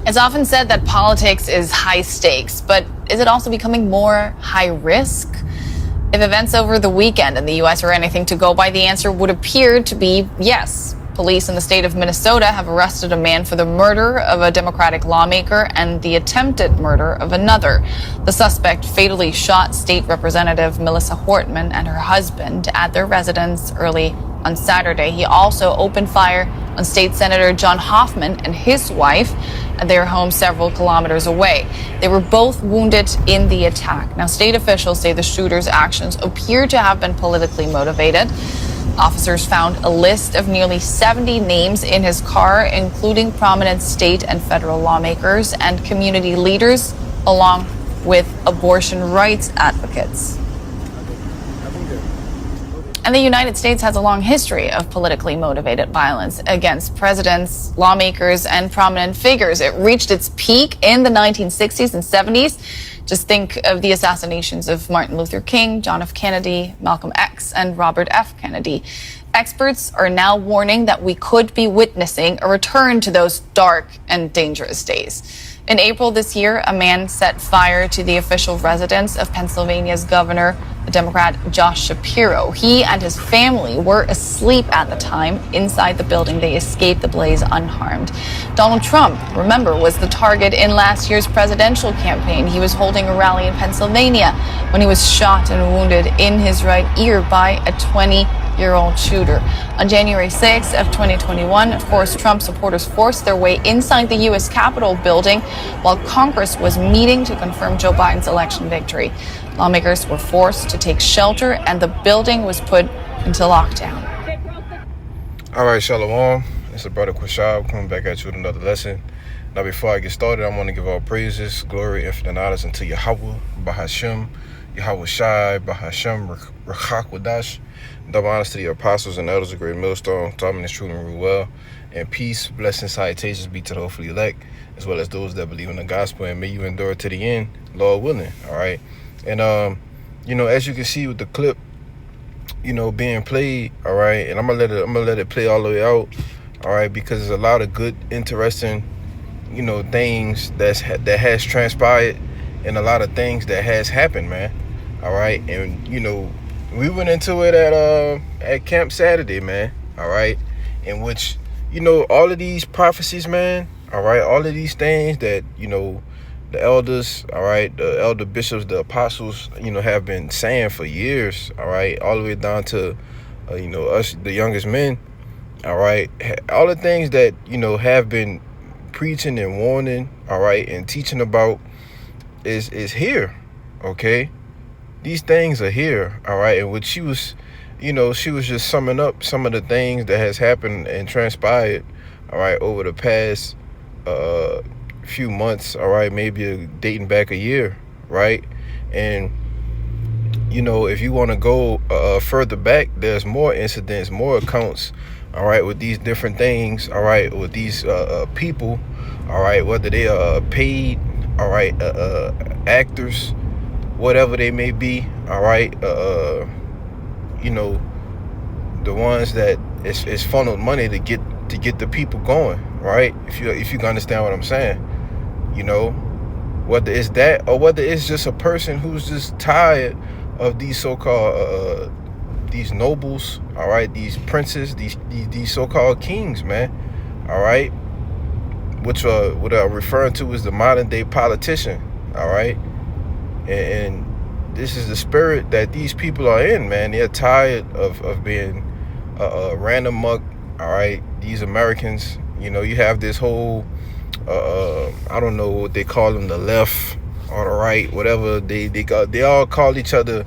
It's often said that politics is high stakes, but is it also becoming more high risk? If events over the weekend in the U.S. are anything to go by, the answer would appear to be yes. Police in the state of Minnesota have arrested a man for the murder of a Democratic lawmaker and the attempted murder of another. The suspect fatally shot State Representative Melissa Hortman and her husband at their residence early on Saturday. He also opened fire on State Senator John Hoffman and his wife at their home several kilometers away. They were both wounded in the attack. Now, state officials say the shooter's actions appear to have been politically motivated. Officers found a list of nearly 70 names in his car, including prominent state and federal lawmakers and community leaders, along with abortion rights advocates. And the United States has a long history of politically motivated violence against presidents, lawmakers, and prominent figures. It reached its peak in the 1960s and 70s. Just think of the assassinations of Martin Luther King, John F. Kennedy, Malcolm X, and Robert F. Kennedy. Experts are now warning that we could be witnessing a return to those dark and dangerous days. In April this year, a man set fire to the official residence of Pennsylvania's governor, the Democrat Josh Shapiro. He and his family were asleep at the time inside the building. They escaped the blaze unharmed. Donald Trump, remember, was the target in last year's presidential campaign. He was holding a rally in Pennsylvania when he was shot and wounded in his right ear by a 20-year-old shooter. On January 6th of 2021, of course, Trump supporters forced their way inside the U.S. Capitol building while Congress was meeting to confirm Joe Biden's election victory. Lawmakers were forced to take shelter and the building was put into lockdown. All right, Shalom. It's the brother Quashab coming back at you with another lesson. Now, before I get started, I want to give all praises, glory, infinite knowledge unto Yahweh, Bahashem, Yahweh Shai, Bahashem, Rachak Wadash. Double honors to the apostles and elders of Great Millstone, taught me this truth and rule well. And peace, blessings, salutations be to the hopefully elect, as well as those that believe in the gospel, and may you endure to the end, Lord willing. All right. And, as you can see with the clip, being played, all right, and I'm gonna let it play all the way out, all right, because there's a lot of good, interesting, things that has transpired and a lot of things that has happened, man. All right. And, we went into it at Camp Saturday, man. All right. In which, all of these prophecies, man, all right, all of these things that, the elders, all right, the elder bishops, the apostles, have been saying for years, all right, all the way down to, us, the youngest men, all right, all the things that, have been preaching and warning, all right, and teaching about is here, okay? These things are here, all right, and what she was just summing up some of the things that has happened and transpired, all right, over the past few months, all right, maybe dating back a year, right? And if you want to go further back, there's more incidents, more accounts, all right, with these different things, all right, with these people, all right, whether they are paid, all right, actors, whatever they may be, all right, the ones that is funneled money to get the people going, right? If you can understand what I'm saying, whether it's that or whether it's just a person who's just tired of these so-called these nobles, all right, these princes, these so-called kings, man, all right, which what I'm referring to is the modern day politician, all right, and this is the spirit that these people are in, man. They're tired of being ran amok, all right. These Americans, you have this whole I don't know what they call them, the left or the right, whatever they all call each other,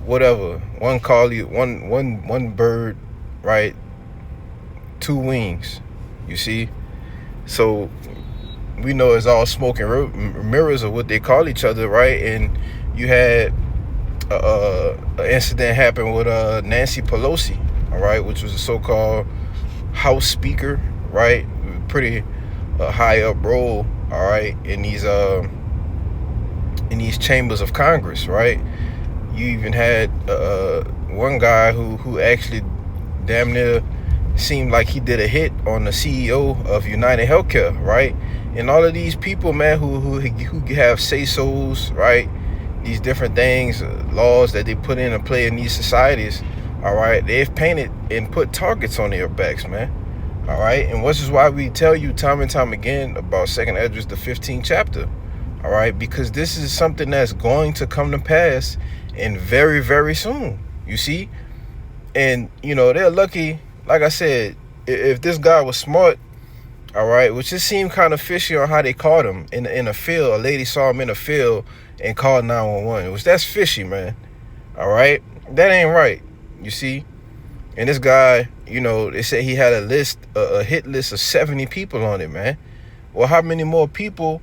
whatever. One call you one bird, right? Two wings, you see. So we know it's all smoke and mirrors of what they call each other, right? And you had an incident happen with Nancy Pelosi, all right, which was a so-called House Speaker, right? Pretty high up role, all right, in these chambers of Congress, right? You even had one guy who actually damn near seemed like he did a hit on the CEO of United Healthcare, right? And all of these people, man, who have say-sos, right? These different things, laws that they put in and play in these societies, all right? They've painted and put targets on their backs, man. All right, and which is why we tell you time and time again about 2nd Esdras, the 15th chapter. All right, because this is something that's going to come to pass and very, very soon. You see, and you know they're lucky. Like I said, if this guy was smart, all right, which just seemed kind of fishy on how they caught him in a field. A lady saw him in a field and called 911. That's fishy, man. All right, that ain't right. You see. And this guy, you know, they said he had a hit list of 70 people on it, man. Well, how many more people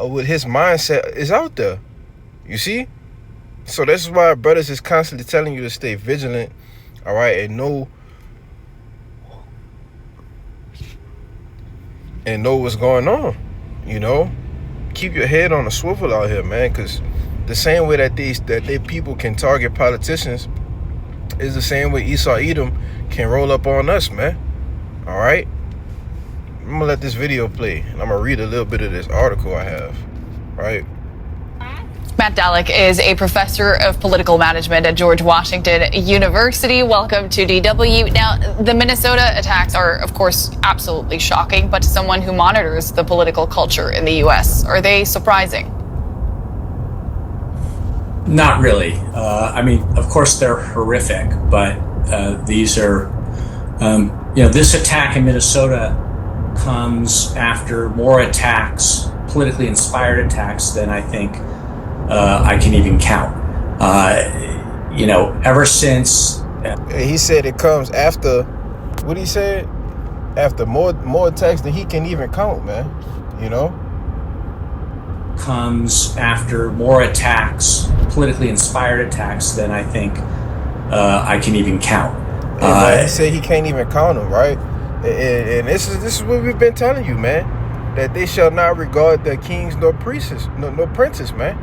with his mindset is out there? You see? So this is why brothers is constantly telling you to stay vigilant, all right, and know what's going on, you know? Keep your head on a swivel out here, man, because the same way that they people can target politicians is the same way Esau Edom can roll up on us, man. All right? I'm going to let this video play, and I'm going to read a little bit of this article I have, right? Matt Dallek is a professor of political management at George Washington University. Welcome to DW. Now, the Minnesota attacks are, of course, absolutely shocking, but to someone who monitors the political culture in the U.S., are they surprising? Not really. I mean, of course, they're horrific, but these are, this attack in Minnesota comes after more attacks, politically inspired attacks, than I think I can even count. Ever since. He said it comes after, what he said? After more attacks than he can even count, man. You know? Comes after more attacks, politically inspired attacks, than I think I can even count. He said he can't even count them, right? And this is what we've been telling you, man, that they shall not regard their kings nor princes, no princes, man.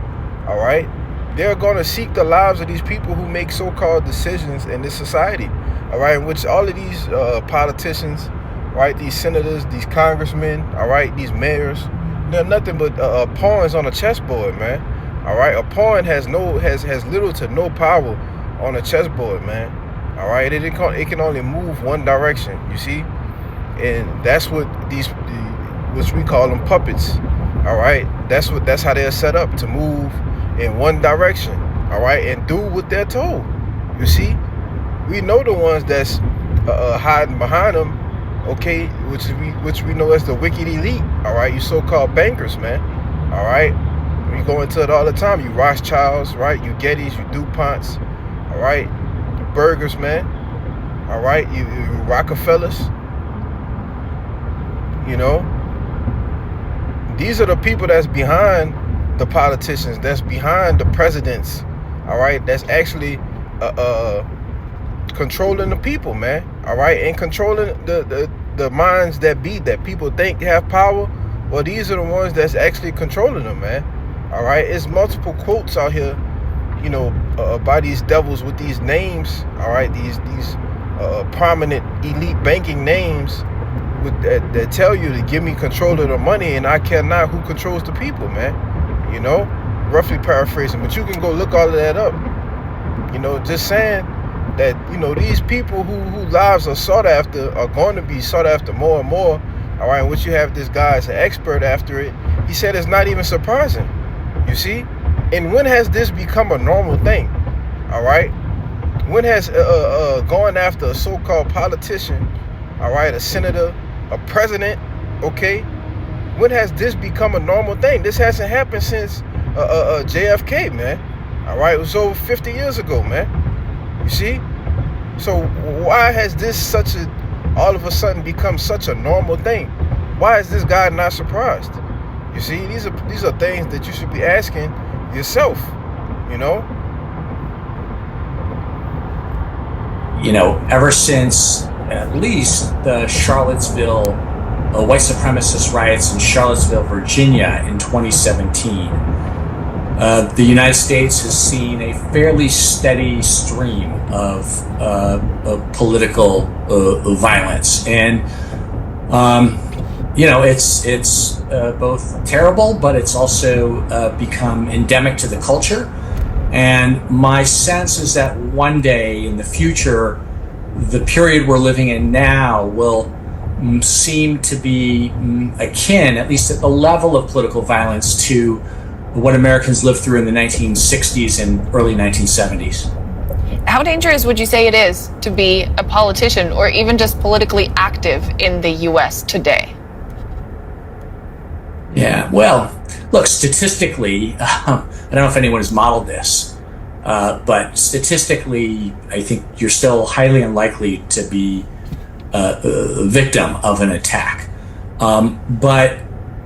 All right, they're going to seek the lives of these people who make so-called decisions in this society. All right, in which all of these politicians, right, these senators, these congressmen, all right, these mayors, they're nothing but pawns on a chessboard, man. All right, a pawn has little to no power on a chessboard, man. All right, it can only move one direction. You see, and that's what which we call them puppets. All right, that's how they're set up, to move in one direction. All right, and do what they're told. You see, we know the ones that's hiding behind them. Okay, which we know as the wicked elite. All right, you so-called bankers, man. All right, we go into it all the time. You Rothschilds, right? You Gettys, you DuPonts. All right, you Burgers, man. All right, you Rockefellers. You know, these are the people that's behind the politicians, that's behind the presidents. All right, that's actually controlling the people, man. All right, and controlling the minds that people think have power. Well, these are the ones that's actually controlling them, man. All right, it's multiple quotes out here, you know, by these devils with these names. All right, these prominent elite banking names that tell you to give me control of the money, and I care not who controls the people, man. You know, roughly paraphrasing, but you can go look all of that up. You know, just saying that, you know, these people whose lives are sought after are going to be sought after more and more. All right, and what you have this guy as an expert after it. He said it's not even surprising. You see? And when has this become a normal thing? All right? When has going after a so-called politician, all right, a senator, a president, okay? When has this become a normal thing? This hasn't happened since JFK, man. All right, it was over 50 years ago, man. You see? So why has this all of a sudden become such a normal thing? Why is this guy not surprised? You see, these are things that you should be asking yourself, you know? You know, ever since at least the Charlottesville white supremacist riots in Charlottesville, Virginia in 2017, the United States has seen a fairly steady stream of political violence, and it's both terrible, but it's also become endemic to the culture. And my sense is that one day in the future, the period we're living in now will seem to be akin, at least at the level of political violence, to what Americans lived through in the 1960s and early 1970s. How dangerous would you say it is to be a politician or even just politically active in the U.S. today? Yeah, well, look, statistically, I don't know if anyone has modeled this, but statistically, I think you're still highly unlikely to be a victim of an attack. But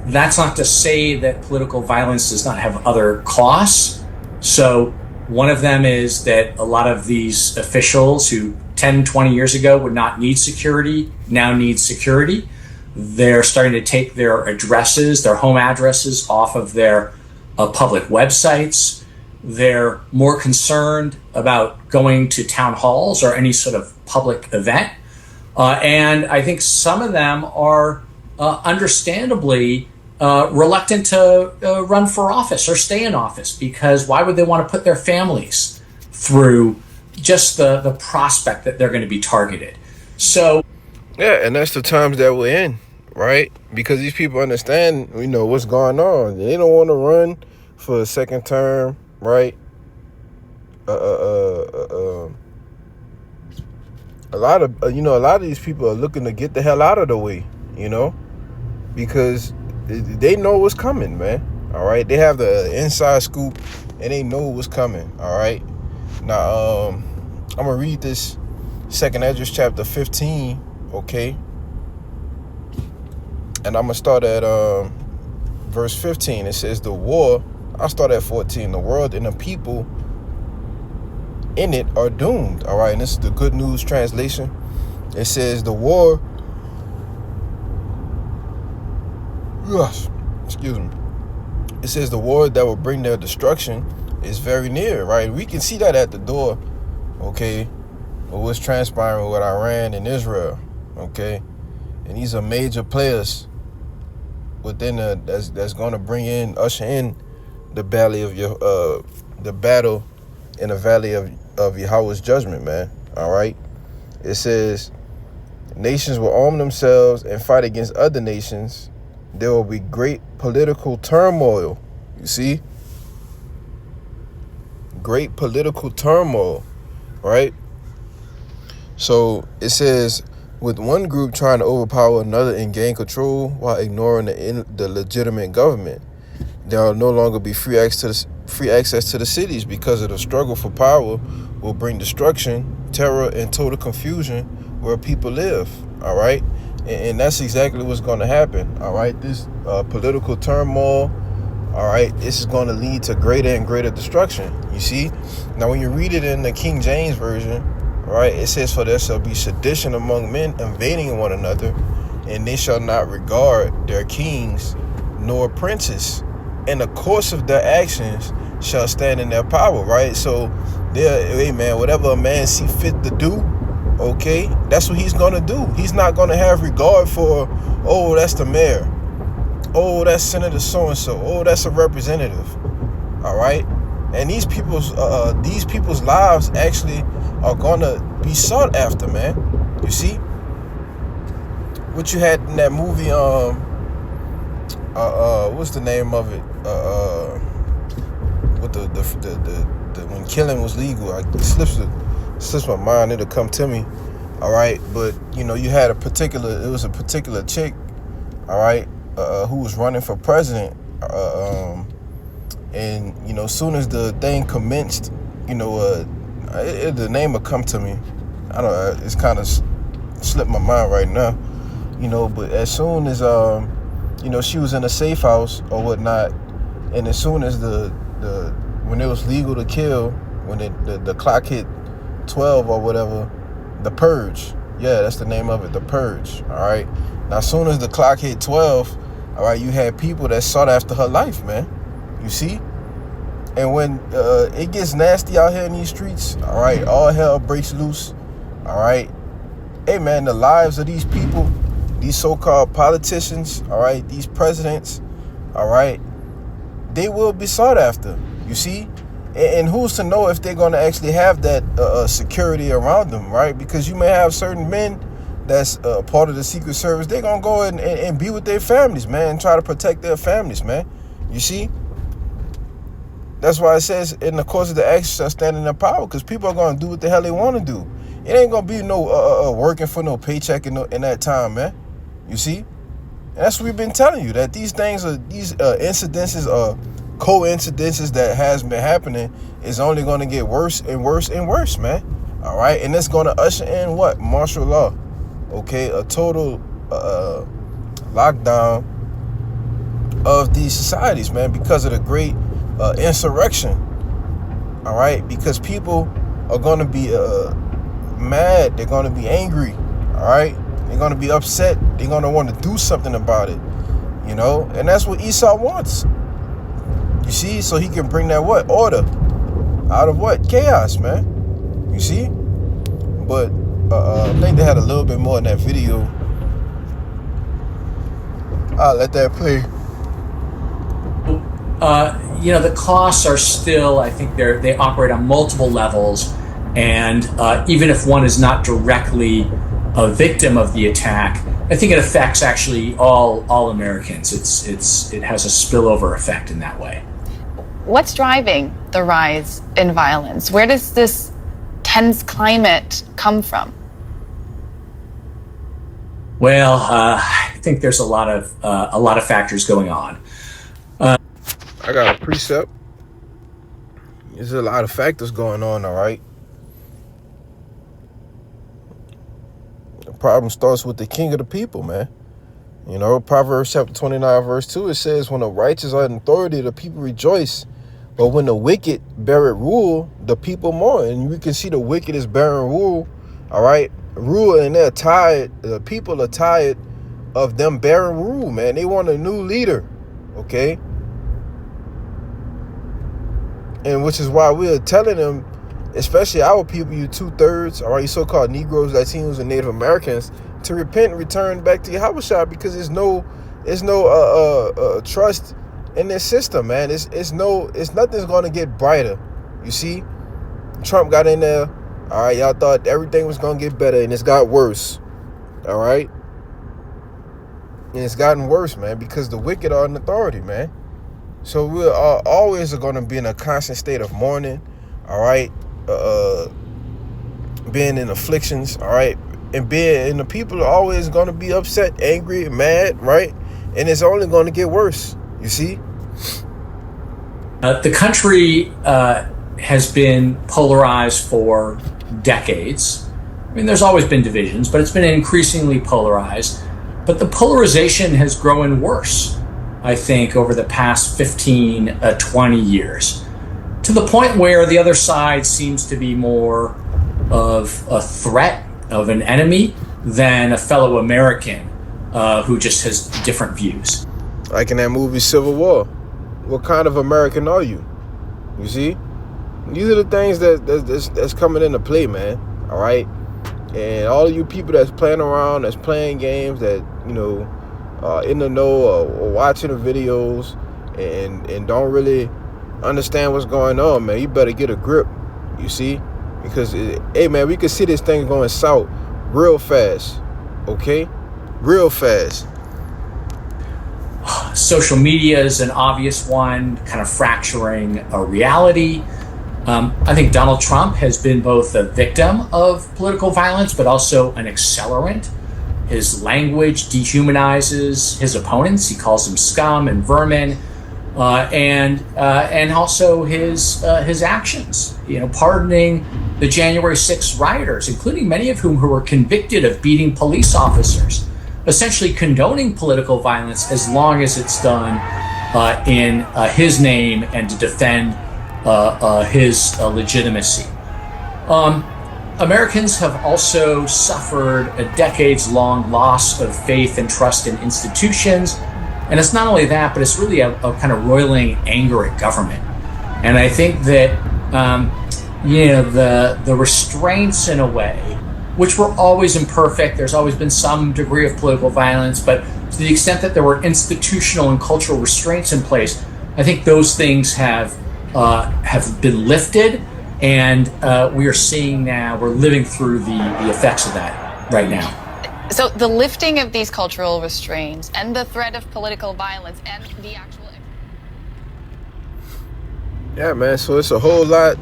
that's not to say that political violence does not have other costs. So one of them is that a lot of these officials who 10, 20 years ago would not need security now need security. They're starting to take their addresses, their home addresses, off of their public websites. They're more concerned about going to town halls or any sort of public event. And I think some of them are understandably reluctant to run for office or stay in office, because why would they want to put their families through just the prospect that they're going to be targeted? So, yeah, and that's the times that we're in, right? Because these people understand, what's going on. They don't want to run for a second term, right? A lot of these people are looking to get the hell out of the way, because they know what's coming, man. All right, they have the inside scoop, and they know what's coming. All right, now I'm gonna read this 2nd Esdras chapter 15, okay, and I'm gonna start at verse 15. It says, "The war." I'll start at 14. "The world and the people in it are doomed." All right, and this is the Good News translation. It says, "The war." Excuse me. It says, "The war that will bring their destruction is very near." Right, we can see that at the door. Okay, what's transpiring with Iran and Israel. Okay, and these are major players within that's going to usher in the valley of the battle in the valley of Yahweh's judgment, man. All right, it says, "Nations will arm themselves and fight against other nations. There will be great political turmoil." You see? Great political turmoil, right? So it says, with one group trying to overpower another and gain control while ignoring the legitimate government. There will no longer be free access to the cities, because of the struggle for power will bring destruction, terror, and total confusion where people live. All right, and that's exactly what's going to happen. All right, this political turmoil. All right, this is going to lead to greater and greater destruction. You see, now when you read it in the King James version, right, it says, "For there shall be sedition among men, invading one another, and they shall not regard their kings nor princes. And the course of their actions shall stand in their power." Right? So, hey man, whatever a man see fit to do, okay, that's what he's gonna do. He's not gonna have regard for, oh, that's the mayor, oh, that's Senator so and so, oh, that's a representative. All right, and these people's lives actually are gonna be sought after, man. You see, what you had in that movie, what's the name of it? With the when killing was legal. It slips my mind. It'll come to me. All right, but you had a particular chick, all right, who was running for president, and as soon as the thing commenced, the name will come to me. I don't know. It's kind of slipped my mind right now, but as soon as she was in a safe house or whatnot, and as soon as when it was legal to kill, when the clock hit 12 or whatever, the purge. Yeah, that's the name of it, the purge. All right. Now, as soon as the clock hit 12, all right, you had people that sought after her life, man. You see, And when it gets nasty out here in these streets, all right, all hell breaks loose, all right. Hey, man, the lives of these people, these so-called politicians, all right, these presidents, all right, they will be sought after, you see? And who's to know if they're going to actually have that security around them, right? Because you may have certain men that's part of the Secret Service. They're going to go and be with their families, man, and try to protect their families, man. You see? That's why it says in the course of the exercise standing in power, because people are going to do what the hell they want to do. It ain't going to be no working for no paycheck in that time, man. You see? And that's what we've been telling you, that these things are, these incidences are coincidences that has been happening is only going to get worse and worse and worse, man. All right? And it's going to usher in what? Martial law. Okay? A total lockdown of these societies, man, because of the great insurrection. All right? Because people are going to be mad. They're going to be angry. All right? They're going to be upset. They're going to want to do something about it. You know? And that's what Esau wants. You see? So he can bring that what? Order. Out of what? Chaos, man. You see? But I think they had a little bit more in that video. I'll let that play. The costs are still, I think they operate on multiple levels. And even if one is not directly a victim of the attack, I think it affects actually all Americans. It has a spillover effect in that way. What's driving the rise in violence? Where does this tense climate come from? Well, I think there's a lot of factors going on. I got a precept. There's a lot of factors going on, all right? The problem starts with the king of the people, man. You know, Proverbs chapter 29, verse 2, it says, when the righteous are in authority, the people rejoice. But when the wicked bear it rule, the people mourn. And we can see the wicked is bearing rule, all right? Rule, and they're tired. The people are tired of them bearing rule, man. They want a new leader, okay? And which is why we're telling them, especially our people, you 2/3, all right, you so-called Negroes, Latinos, and Native Americans, to repent and return back to Yahushua, because there's no trust in this system, man. It's nothing's gonna get brighter. You see, Trump got in there. All right, y'all thought everything was gonna get better, and it's got worse. All right, and it's gotten worse, man, because the wicked are in authority, man. So we're always going to be in a constant state of mourning, all right, being in afflictions, all right, and the people are always going to be upset, angry, mad, right? And it's only going to get worse, you see? The country has been polarized for decades. I mean, there's always been divisions, but it's been increasingly polarized. But the polarization has grown worse, I think, over the past 15, 20 years, to the point where the other side seems to be more of a threat, of an enemy, than a fellow American who just has different views. Like in that movie Civil War, what kind of American are you? You see? These are the things that's coming into play, man, all right? And all of you people that's playing around, that's playing games, that, you know, in the know or watching the videos and don't really understand what's going on, man, you better get a grip, you see? Because, hey, man, we can see this thing going south real fast, okay? Real fast. Social media is an obvious one, kind of fracturing a reality. I think Donald Trump has been both a victim of political violence, but also an accelerant. His language dehumanizes his opponents. He calls them scum and vermin, and also his actions. You know, pardoning the January 6th rioters, including many of whom who were convicted of beating police officers, essentially condoning political violence as long as it's done in his name and to defend his legitimacy. Americans have also suffered a decades-long loss of faith and trust in institutions. And it's not only that, but it's really a kind of roiling anger at government. And I think that the restraints in a way, which were always imperfect. There's always been some degree of political violence, but to the extent that there were institutional and cultural restraints in place, I think those things have been lifted, and we are seeing now, we're living through the effects of that right now. So the lifting of these cultural restraints and the threat of political violence and the actual... Yeah, man. So it's a whole lot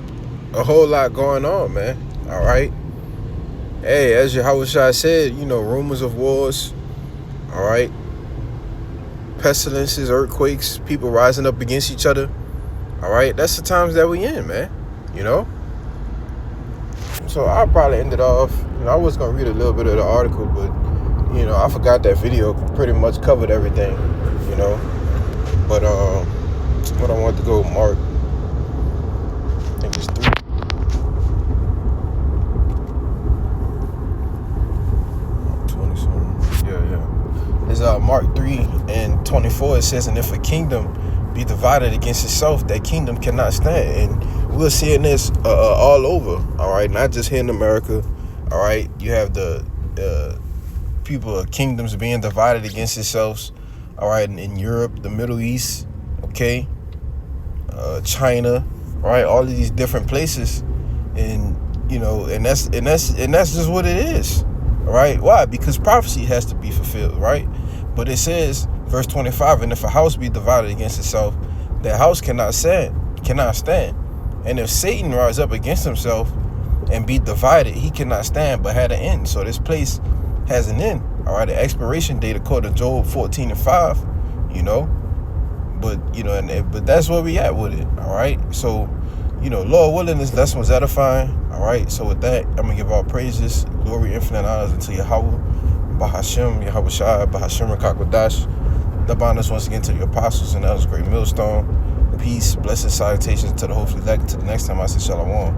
going on, man. All right. Hey, as Yahushua said, rumors of wars. All right. Pestilences, earthquakes, people rising up against each other. All right. That's the times that we in, man. So I'll probably end it off. I was going to read a little bit of the article, but, I forgot that video pretty much covered everything, But what I want to go, Mark. I think it's 3. It's Mark 3:24. It says, and if a kingdom be divided against itself, that kingdom cannot stand. And we're seeing this all over, all right? Not just here in America, all right? You have the people of kingdoms being divided against themselves, all right? In Europe, the Middle East, okay? China, all right? All of these different places. And, and that's just what it is, all right? Why? Because prophecy has to be fulfilled, right? But it says, verse 25, and if a house be divided against itself, that house cannot stand. And if Satan rise up against himself and be divided, he cannot stand, but had an end. So this place has an end. All right, the expiration date according to Job 14:5, But but that's where we at with it. All right. So, Lord willing, this lesson was edifying. All right. So with that, I'm gonna give all praises, glory, infinite honors unto Yahweh. Bahashem, Yahushua, Bahashem, Rakakwadash. The bonders once again to the apostles and elders, great millstone. Peace, blessed salutations to the hopefully elect. To the next time I say shalom.